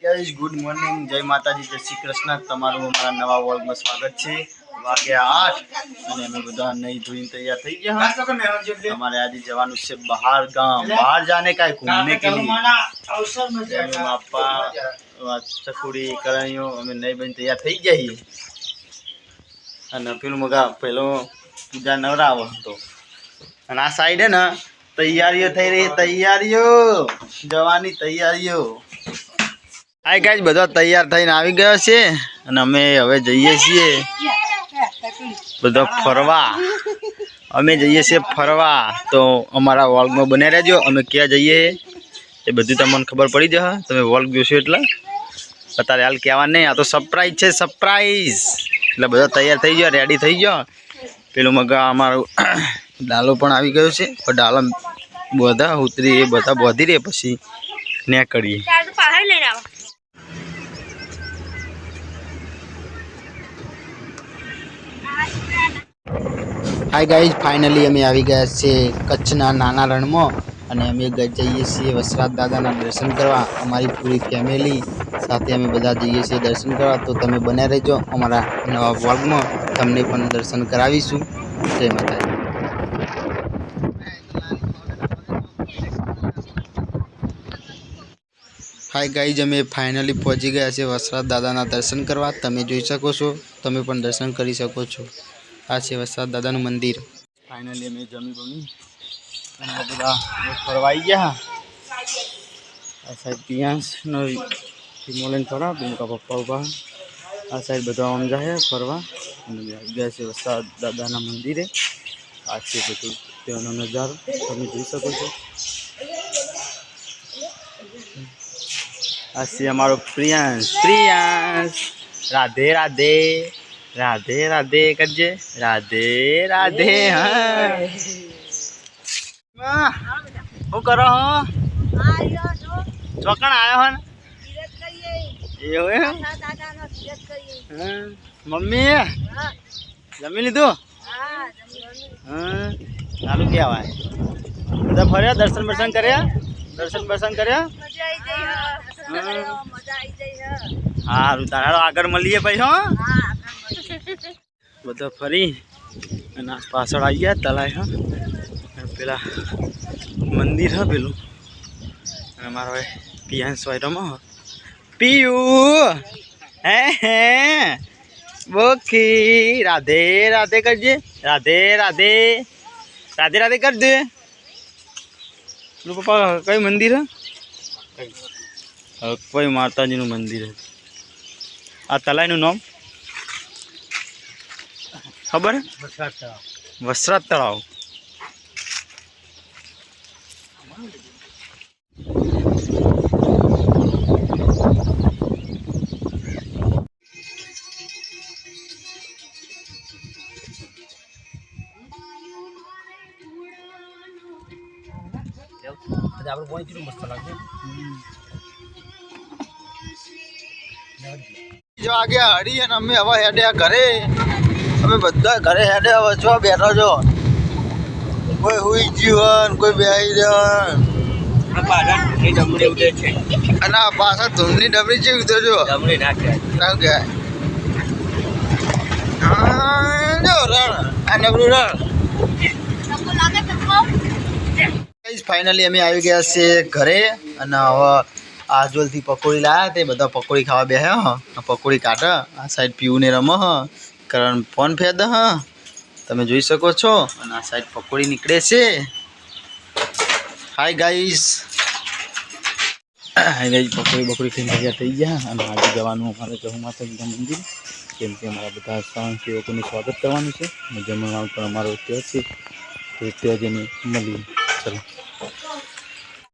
Guys good morning, जय माताजी, जय श्री कृष्ण। તમારું અમારા નવા વ્લોગમાં સ્વાગત છે। વાગ્યા 8 અને અમે બધા નહીં ધોઈને તૈયાર થઈ ગયા। हमारे आज जवानों से बाहर गांव, बाहर जाने का है, घूमने के लिए। पापा चकुड़ी कराइयो हमें नहीं बन तैयार થઈ ગયા અને પેલું મગા પેલો પૂજા નવરાવો હતો અને આ સાઈડ હે ને તૈયારીઓ થઈ રહી, તૈયારીઓ જવાની તૈયારીઓ। હાય ગાઈસ, બધા તૈયાર થઈને આવી ગયા છે અને અમે હવે જઈએ છીએ બધા ફરવા। અમે જઈએ છીએ ફરવા, તો અમારા વ્લોગમાં બને રહેજો। અમે ક્યાં જઈએ એ બધું તમને ખબર પડી જશે, તમે વ્લોગ જોશો એટલે। અત્યારે હાલ કહેવા નહીં, આ તો સરપ્રાઈઝ છે, સરપ્રાઈઝ। એટલે બધા તૈયાર થઈ ગયો, રેડી થઈ ગયો। પેલું મગા અમારું ડાલો પણ આવી ગયો છે, પણ ડાલો બધા ઉતરી એ બધા બોધી રે પછી ને કરીએ। हाय गाइज, फाइनली अमे आवी गया छे कच्छना नाना रणमां अने अमे जईए छीए वसराज दादाना दर्शन करवा। अमारी पूरी फैमिली साथे अमे बधा जईए छीए दर्शन करवा, तो तमे बने रहेजो अमारा नवा व्लॉगमां, तमने पण दर्शन करावीशुं। जय माताजी। हाय गाइज, अमे फाइनली पहुंची गया छे वसराज दादाना दर्शन करवा। तमे जोई शको छो, तमे पण दर्शन करी शको छो। आ छे वसराज दादानुं मंदिर। फाइनली अमे जमी बमी अने बधा फरवाई गया। आ साइड पियांसनो हिमोलेन थोड़ा बिनका पप्पा उभा। आ साइड बधा आम जाए फरवा अने गया छे वसराज दादाना मंदिरे। आ छे बधुं तेनो नजारो, तमे जोई शको छो। आ छे अमारो प्रियांश। प्रियांश राधे राधे, राधे राधे करजे, राधे राधे। हाँ हूँ करो हो चौकण आयो हो मम्मी जमी लीधु। हाँ चालू क्या हुआ है, बधा फर्या, दर्शन बर्शन कर्या, दर्शन बर्शन कर्या। हारू तारो आगर मळीए भाई। हो बधा फरी अने पाछळ आई गया तलाय। हाँ पेला मंदिर है पेलू अने मारो पियांश भाई रमो। पीयू हे बोखी राधे राधे करजे, राधे राधे, राधे राधे कर दे। पप्पा कई मंदिर है, कोई माताजी नु मंदिर है। आ तलाय नु नाम खबर है? वसराज तलाव। આપણે પોઈન્ટ કેટલું મસ્ત લાગે। જો આગે હરી અને અમે હવે હેડ્યા ઘરે। અમે બધા ઘરે હેડ્યા, હવે જો બેઠો છો, કોઈ હુઈ ગયું, કોઈ બેહી રહ્યો। અને આ પાછા ધૂમની ડબરી છે ઉતરજો ડબરી ના કહેવાય। હા જો રણ આ ડબરું રણ। फाइनली अमे आई गया से घरे अने हवे आजोलथी पकोड़ी लाया ते बधा पकोड़ी खावा बेह्या। पकोड़ी काटे। आ साइड पीऊ ने रमे ह, करण फोन फेद ह, तमे जोई शको छो। अने आ साइड पकोड़ी निकळे छे। हाय गाइस, हाय गाइस, पकोड़ी बकोड़ी खाई तैयार थई गया अने आज जवानुं अमारे जहू माताजीना मंदिर, केम के अमारा बधा श्रावण सेवकोनुं स्वागत करवानुं छे। जमणवार पण अमारो त्यां छे, तो त्यां जईने मळीए। चलो।